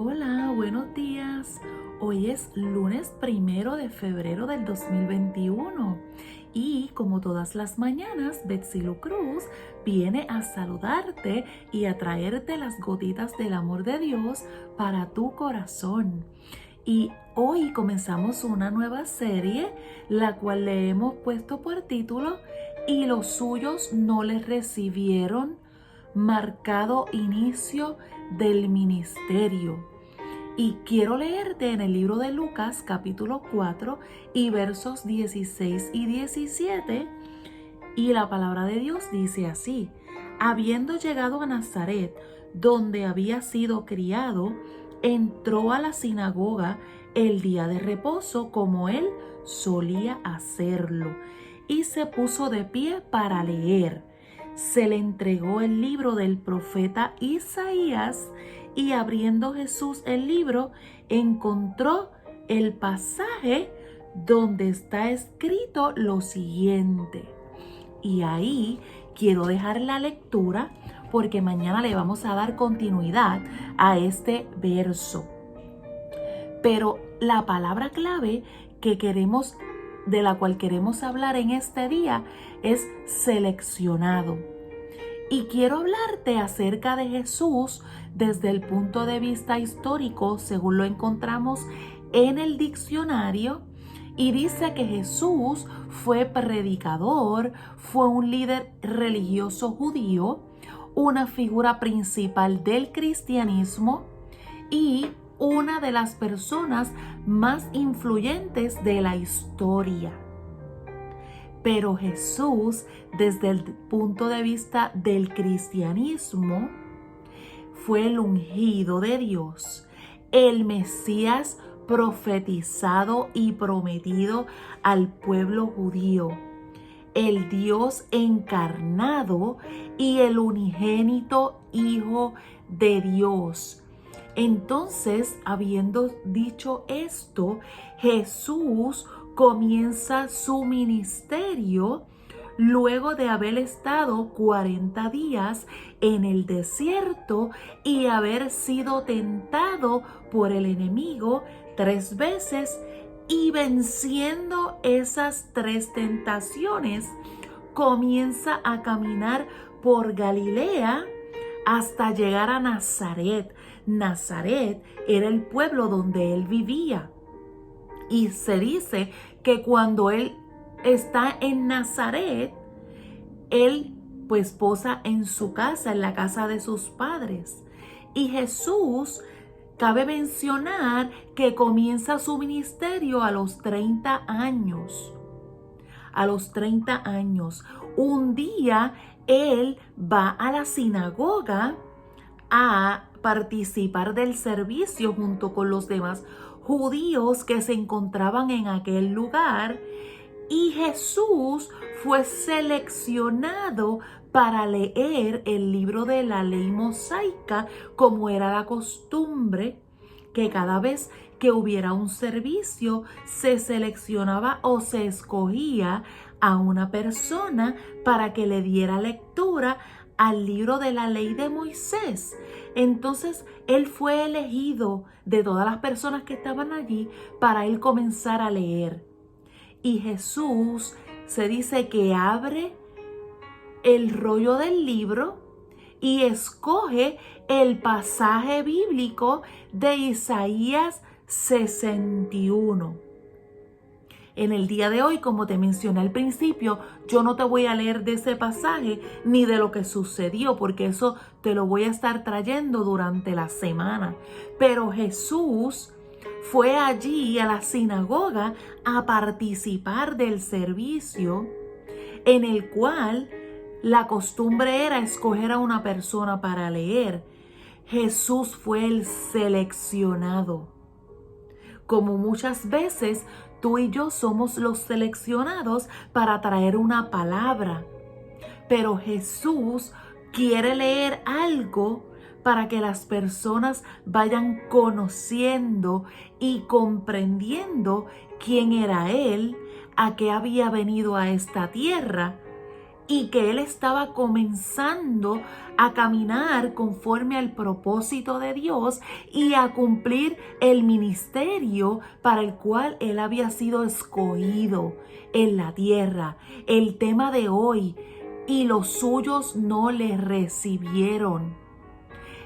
Hola, buenos días. Hoy es lunes 1 de febrero del 2021 y como todas las mañanas, Betsilu Cruz viene a saludarte y a traerte las gotitas del amor de Dios para tu corazón. Y hoy comenzamos una nueva serie, la cual le hemos puesto por título "Y los suyos no les recibieron", marcado inicio del ministerio. Y quiero leerte en el libro de Lucas capítulo 4 y versos 16 y 17. Y la palabra de Dios dice así: habiendo llegado a Nazaret, donde había sido criado, entró a la sinagoga el día de reposo como él solía hacerlo, y se puso de pie para leer. Se le entregó el libro del profeta Isaías, y abriendo Jesús el libro, encontró el pasaje donde está escrito lo siguiente. Y ahí quiero dejar la lectura porque mañana le vamos a dar continuidad a este verso. Pero la palabra clave de la cual queremos hablar en este día es seleccionado. Y quiero hablarte acerca de Jesús desde el punto de vista histórico, según lo encontramos en el diccionario. Y dice que Jesús fue predicador, fue un líder religioso judío, una figura principal del cristianismo y una de las personas más influyentes de la historia. Pero Jesús, desde el punto de vista del cristianismo, fue el ungido de Dios, el Mesías profetizado y prometido al pueblo judío, el Dios encarnado y el unigénito Hijo de Dios. Entonces, habiendo dicho esto, Jesús comienza su ministerio luego de haber estado 40 días en el desierto y haber sido tentado por el enemigo 3 veces, y venciendo esas 3 tentaciones, comienza a caminar por Galilea hasta llegar a Nazaret. Nazaret era el pueblo donde él vivía. Y se dice que cuando él está en Nazaret, él pues posa en su casa, en la casa de sus padres. Y Jesús, cabe mencionar que comienza su ministerio a los 30 años. A los 30 años. Un día él va a la sinagoga a participar del servicio junto con los demás judíos que se encontraban en aquel lugar, y Jesús fue seleccionado para leer el libro de la ley mosaica, como era la costumbre, que cada vez que hubiera un servicio se seleccionaba o se escogía a una persona para que le diera lectura al libro de la ley de Moisés. Entonces él fue elegido de todas las personas que estaban allí para él comenzar a leer. Y Jesús se dice que abre el rollo del libro y escoge el pasaje bíblico de Isaías 61. En el día de hoy, como te mencioné al principio, yo no te voy a leer de ese pasaje ni de lo que sucedió, porque eso te lo voy a estar trayendo durante la semana. Pero Jesús fue allí a la sinagoga a participar del servicio, en el cual la costumbre era escoger a una persona para leer. Jesús fue el seleccionado. Como muchas veces tú y yo somos los seleccionados para traer una palabra, pero Jesús quiere leer algo para que las personas vayan conociendo y comprendiendo quién era Él, a qué había venido a esta tierra y que él estaba comenzando a caminar conforme al propósito de Dios y a cumplir el ministerio para el cual él había sido escogido en la tierra. El tema de hoy: y los suyos no le recibieron.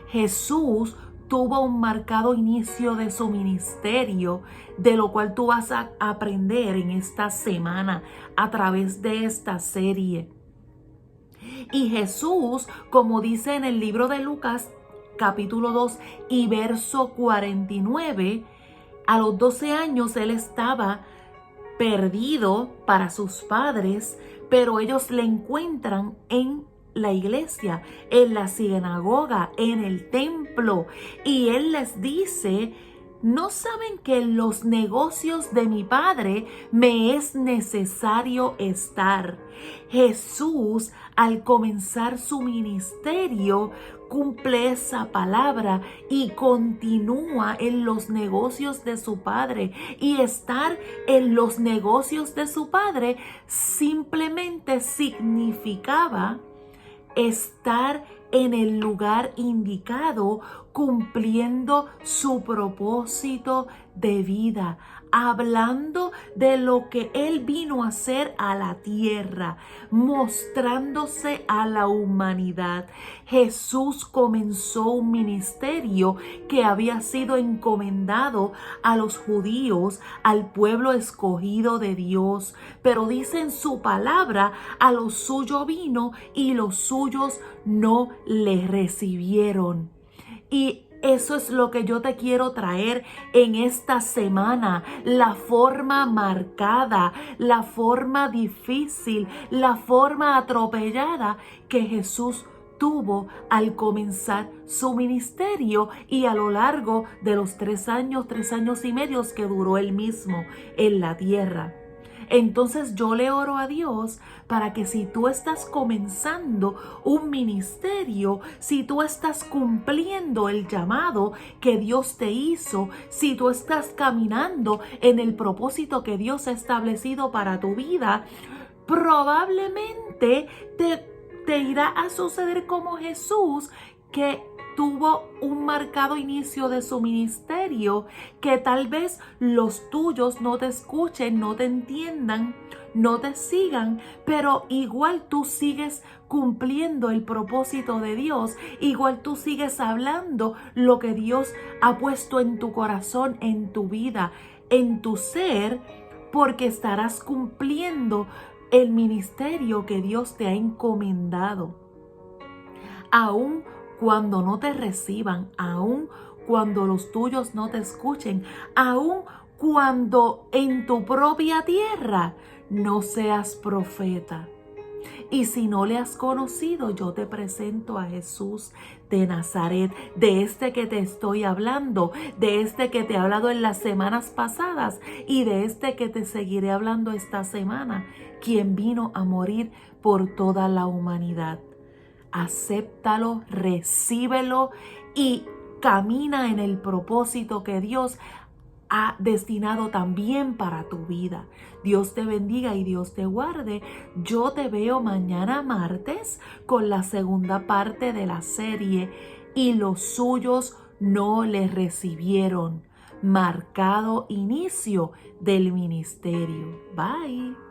Jesús tuvo un marcado inicio de su ministerio, de lo cual tú vas a aprender en esta semana a través de esta serie. Y Jesús, como dice en el libro de Lucas, capítulo 2 y verso 49, a los 12 años él estaba perdido para sus padres, pero ellos le encuentran en la iglesia, en la sinagoga, en el templo, y él les dice: ¿no saben que en los negocios de mi padre me es necesario estar? Jesús, al comenzar su ministerio, cumple esa palabra y continúa en los negocios de su padre. Y estar en los negocios de su padre simplemente significaba estar en el lugar indicado, cumpliendo su propósito de vida, hablando de lo que él vino a hacer a la tierra, mostrándose a la humanidad. Jesús comenzó un ministerio que había sido encomendado a los judíos, al pueblo escogido de Dios, pero dice en su palabra: a lo suyo vino y los suyos no le recibieron. Y eso es lo que yo te quiero traer en esta semana: la forma marcada, la forma difícil, la forma atropellada que Jesús tuvo al comenzar su ministerio y a lo largo de los 3 años y medio que duró él mismo en la tierra. Entonces yo le oro a Dios para que si tú estás comenzando un ministerio, si tú estás cumpliendo el llamado que Dios te hizo, si tú estás caminando en el propósito que Dios ha establecido para tu vida, probablemente te irá a suceder como Jesús, que tuvo un marcado inicio de su ministerio, que tal vez los tuyos no te escuchen, no te entiendan, no te sigan, pero igual tú sigues cumpliendo el propósito de Dios, igual tú sigues hablando lo que Dios ha puesto en tu corazón, en tu vida, en tu ser, porque estarás cumpliendo el ministerio que Dios te ha encomendado. Aún cuando no te reciban, aun cuando los tuyos no te escuchen, aun cuando en tu propia tierra no seas profeta. Y si no le has conocido, yo te presento a Jesús de Nazaret, de este que te estoy hablando, de este que te he hablado en las semanas pasadas y de este que te seguiré hablando esta semana, quien vino a morir por toda la humanidad. Acéptalo, recíbelo y camina en el propósito que Dios ha destinado también para tu vida. Dios te bendiga y Dios te guarde. Yo te veo mañana martes con la segunda parte de la serie: y los suyos no le recibieron. Marcado inicio del ministerio. Bye.